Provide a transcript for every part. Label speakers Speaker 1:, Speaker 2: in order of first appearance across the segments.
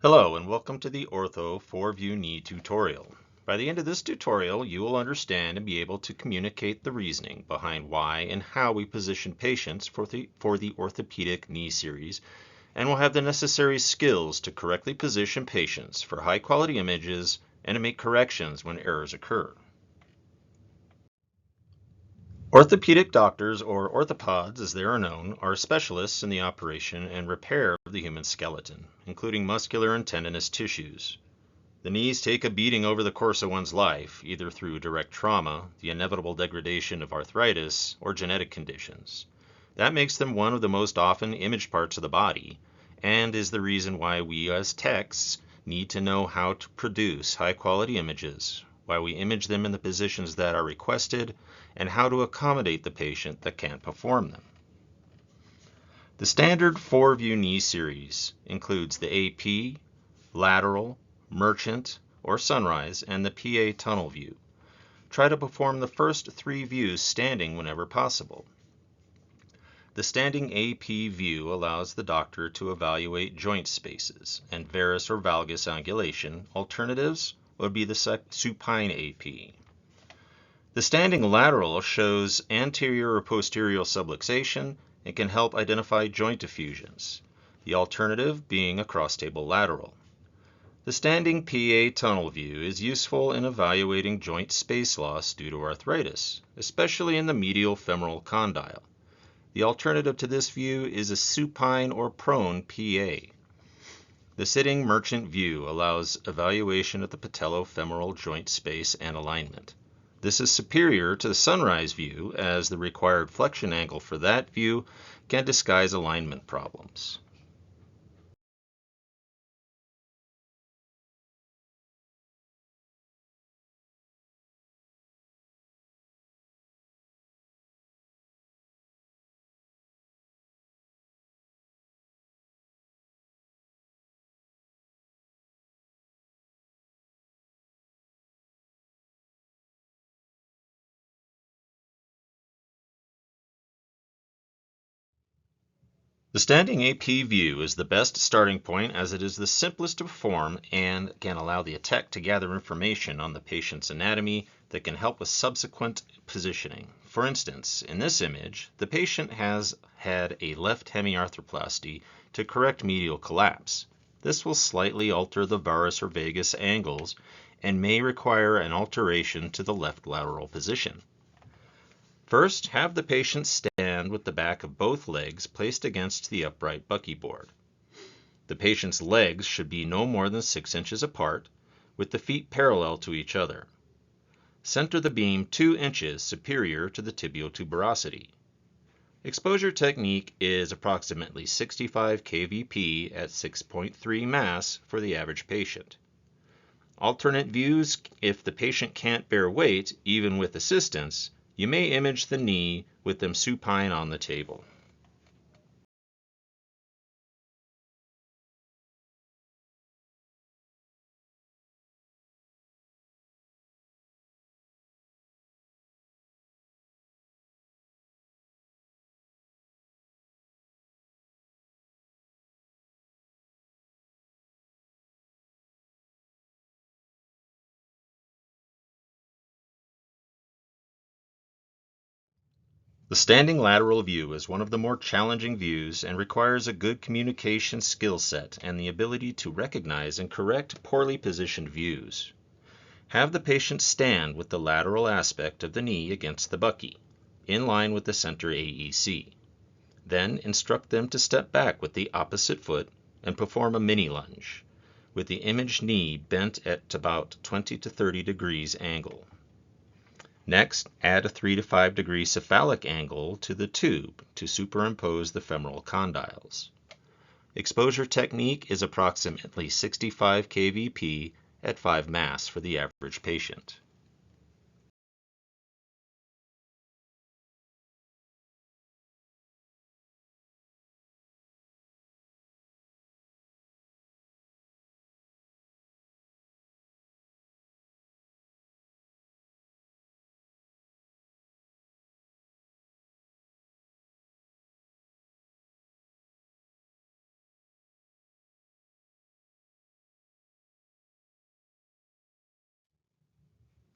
Speaker 1: Hello and welcome to the Ortho 4-View Knee tutorial. By the end of this tutorial, you will understand and be able to communicate the reasoning behind why and how we position patients for the orthopedic knee series, and will have the necessary skills to correctly position patients for high-quality images and to make corrections when errors occur. Orthopedic doctors, or orthopods as they are known, are specialists in the operation and repair of the human skeleton, including muscular and tendinous tissues. The knees take a beating over the course of one's life, either through direct trauma, the inevitable degradation of arthritis, or genetic conditions. That makes them one of the most often imaged parts of the body, and is the reason why we as techs need to know how to produce high-quality images, why we image them in the positions that are requested, and how to accommodate the patient that can't perform them. The standard 4-view knee series includes the AP, lateral, merchant, or sunrise, and the PA tunnel view. Try to perform the first 3 views standing whenever possible. The standing AP view allows the doctor to evaluate joint spaces and varus or valgus angulation. Alternatives would be the supine AP. The standing lateral shows anterior or posterior subluxation and can help identify joint diffusions, the alternative being a cross-table lateral. The standing PA tunnel view is useful in evaluating joint space loss due to arthritis, especially in the medial femoral condyle. The alternative to this view is a supine or prone PA. The sitting merchant view allows evaluation of the patellofemoral joint space and alignment. This is superior to the sunrise view, as the required flexion angle for that view can disguise alignment problems. The standing AP view is the best starting point, as it is the simplest to perform and can allow the tech to gather information on the patient's anatomy that can help with subsequent positioning. For instance, in this image, the patient has had a left hemiarthroplasty to correct medial collapse. This will slightly alter the varus or vagus angles and may require an alteration to the left lateral position. First, have the patient stand with the back of both legs placed against the upright buckyboard. The patient's legs should be no more than 6 inches apart, with the feet parallel to each other. Center the beam 2 inches superior to the tibial tuberosity. Exposure technique is approximately 65 kVp at 6.3 mass for the average patient. Alternate views: if the patient can't bear weight, even with assistance, you may image the knee with them supine on the table. The standing lateral view is one of the more challenging views and requires a good communication skill set and the ability to recognize and correct poorly positioned views. Have the patient stand with the lateral aspect of the knee against the bucky, in line with the center AEC. Then instruct them to step back with the opposite foot and perform a mini lunge, with the imaged knee bent at about 20 to 30 degrees angle. Next, add a 3 to 5 degree cephalic angle to the tube to superimpose the femoral condyles. Exposure technique is approximately 65 kVp at 5 mass for the average patient.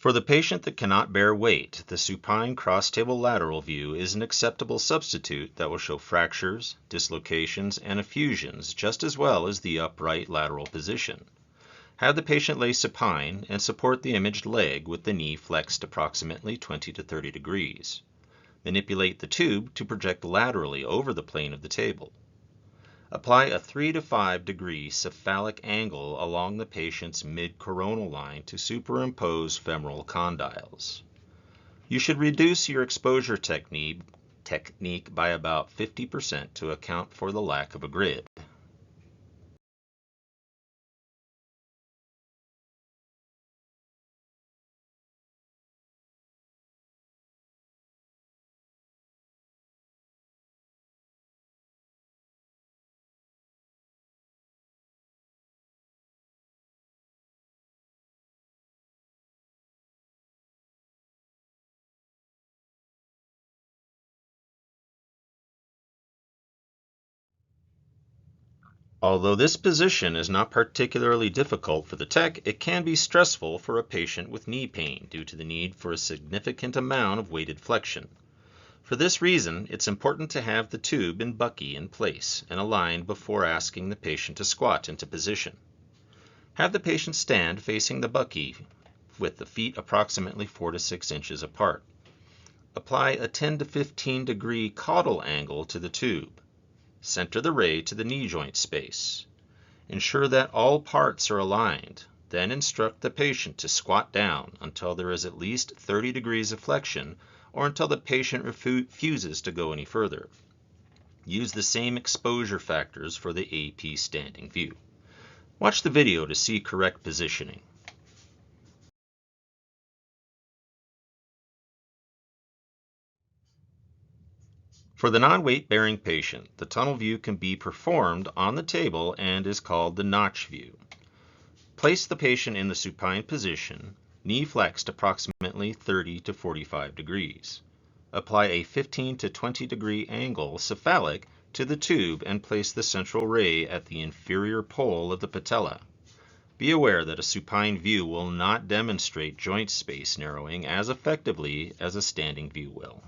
Speaker 1: For the patient that cannot bear weight, the supine cross-table lateral view is an acceptable substitute that will show fractures, dislocations, and effusions just as well as the upright lateral position. Have the patient lay supine and support the imaged leg with the knee flexed approximately 20 to 30 degrees. Manipulate the tube to project laterally over the plane of the table. Apply a 3 to 5 degree cephalic angle along the patient's mid-coronal line to superimpose femoral condyles. You should reduce your exposure technique by about 50% to account for the lack of a grid. Although this position is not particularly difficult for the tech, it can be stressful for a patient with knee pain due to the need for a significant amount of weighted flexion. For this reason, it's important to have the tube and bucky in place and aligned before asking the patient to squat into position. Have the patient stand facing the bucky with the feet approximately 4 to 6 inches apart. Apply a 10 to 15 degree caudal angle to the tube. Center the ray to the knee joint space. Ensure that all parts are aligned. Then instruct the patient to squat down until there is at least 30 degrees of flexion or until the patient refuses to go any further. Use the same exposure factors for the AP standing view. Watch the video to see correct positioning. For the non-weight bearing patient, the tunnel view can be performed on the table and is called the notch view. Place the patient in the supine position, knee flexed approximately 30 to 45 degrees. Apply a 15 to 20 degree angle cephalic to the tube and place the central ray at the inferior pole of the patella. Be aware that a supine view will not demonstrate joint space narrowing as effectively as a standing view will.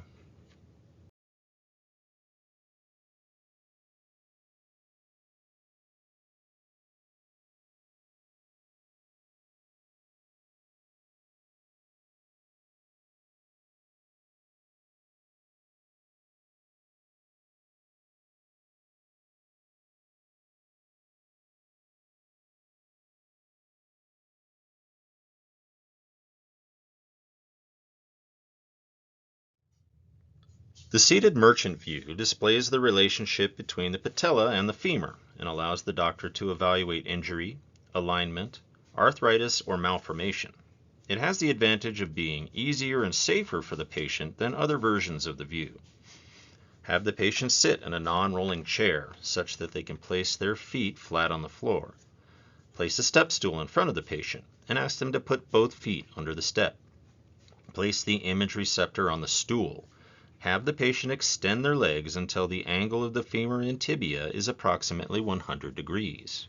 Speaker 1: The seated merchant view displays the relationship between the patella and the femur and allows the doctor to evaluate injury, alignment, arthritis, or malformation. It has the advantage of being easier and safer for the patient than other versions of the view. Have the patient sit in a non-rolling chair such that they can place their feet flat on the floor. Place a step stool in front of the patient and ask them to put both feet under the step. Place the image receptor on the stool. Have the patient extend their legs until the angle of the femur and tibia is approximately 100 degrees.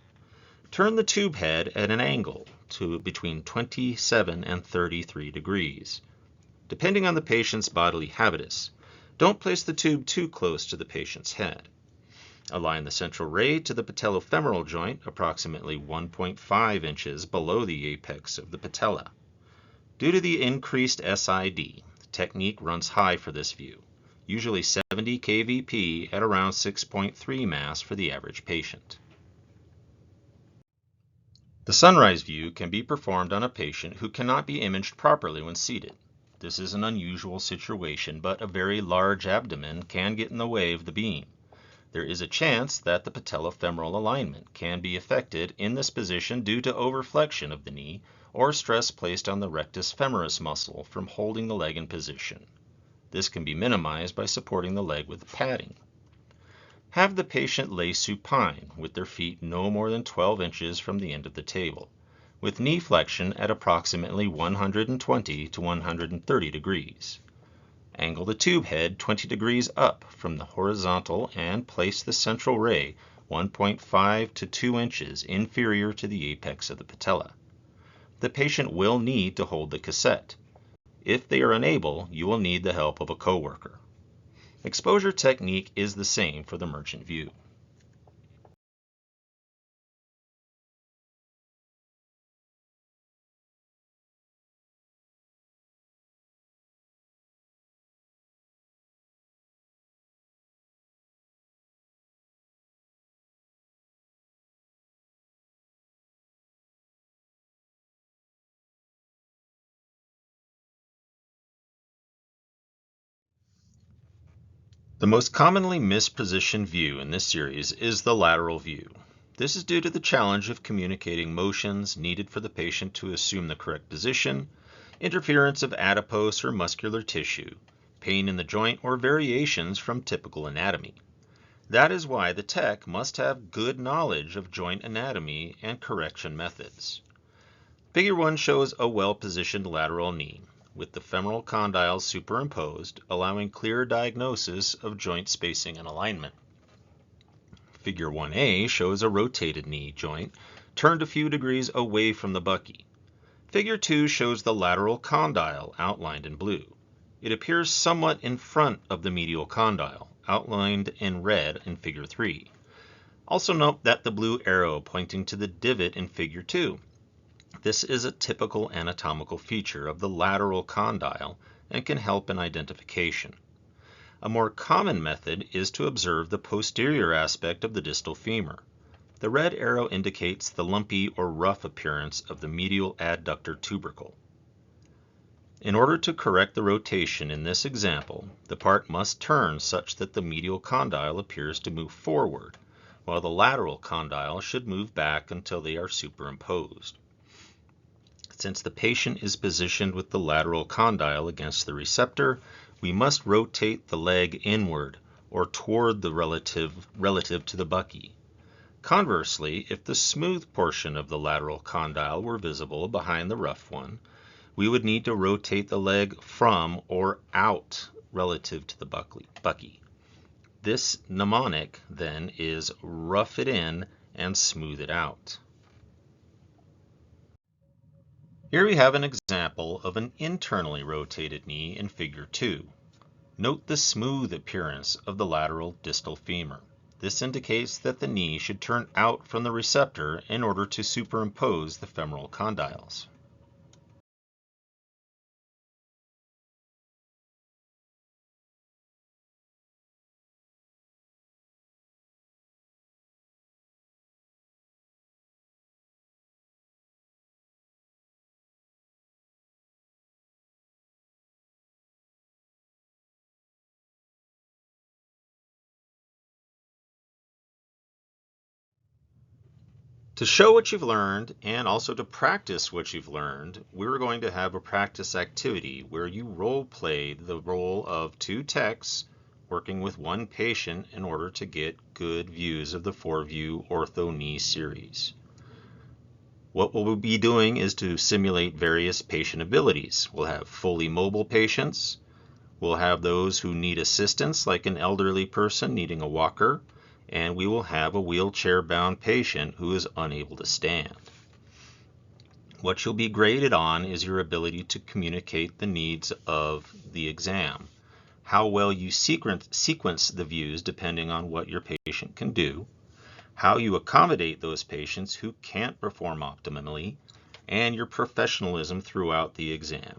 Speaker 1: Turn the tube head at an angle to between 27 and 33 degrees. Depending on the patient's bodily habitus, don't place the tube too close to the patient's head. Align the central ray to the patellofemoral joint approximately 1.5 inches below the apex of the patella. Due to the increased SID, the technique runs high for this view, usually 70 kVp at around 6.3 mass for the average patient. The sunrise view can be performed on a patient who cannot be imaged properly when seated. This is an unusual situation, but a very large abdomen can get in the way of the beam. There is a chance that the patellofemoral alignment can be affected in this position due to overflexion of the knee or stress placed on the rectus femoris muscle from holding the leg in position. This can be minimized by supporting the leg with padding. Have the patient lay supine with their feet no more than 12 inches from the end of the table, with knee flexion at approximately 120 to 130 degrees. Angle the tube head 20 degrees up from the horizontal and place the central ray 1.5 to 2 inches inferior to the apex of the patella. the patient will need to hold the cassette. If they are unable, you will need the help of a coworker. Exposure technique is the same for the merchant view. The most commonly mispositioned view in this series is the lateral view. This is due to the challenge of communicating motions needed for the patient to assume the correct position, interference of adipose or muscular tissue, pain in the joint, or variations from typical anatomy. That is why the tech must have good knowledge of joint anatomy and correction methods. Figure 1 shows a well-positioned lateral knee, with the femoral condyles superimposed, allowing clear diagnosis of joint spacing and alignment. Figure 1a shows a rotated knee joint, turned a few degrees away from the bucky. Figure 2 shows the lateral condyle, outlined in blue. It appears somewhat in front of the medial condyle, outlined in red in Figure 3. Also note that the blue arrow pointing to the divot in Figure 2. This is a typical anatomical feature of the lateral condyle and can help in identification. A more common method is to observe the posterior aspect of the distal femur. The red arrow indicates the lumpy or rough appearance of the medial adductor tubercle. In order to correct the rotation in this example, the part must turn such that the medial condyle appears to move forward, while the lateral condyle should move back until they are superimposed. Since the patient is positioned with the lateral condyle against the receptor, we must rotate the leg inward or toward the relative to the bucky. Conversely, if the smooth portion of the lateral condyle were visible behind the rough one, we would need to rotate the leg from or out relative to the bucky. This mnemonic then is rough it in and smooth it out. Here we have an example of an internally rotated knee in Figure 2. Note the smooth appearance of the lateral distal femur. This indicates that the knee should turn out from the receptor in order to superimpose the femoral condyles. To show what you've learned and also to practice what you've learned, we're going to have a practice activity where you role play the role of two techs working with one patient in order to get good views of the 4-view ortho knee series. What we'll be doing is to simulate various patient abilities. We'll have fully mobile patients. We'll have those who need assistance, like an elderly person needing a walker, and we will have a wheelchair-bound patient who is unable to stand. What you'll be graded on is your ability to communicate the needs of the exam, how well you sequence the views depending on what your patient can do, how you accommodate those patients who can't perform optimally, and your professionalism throughout the exam.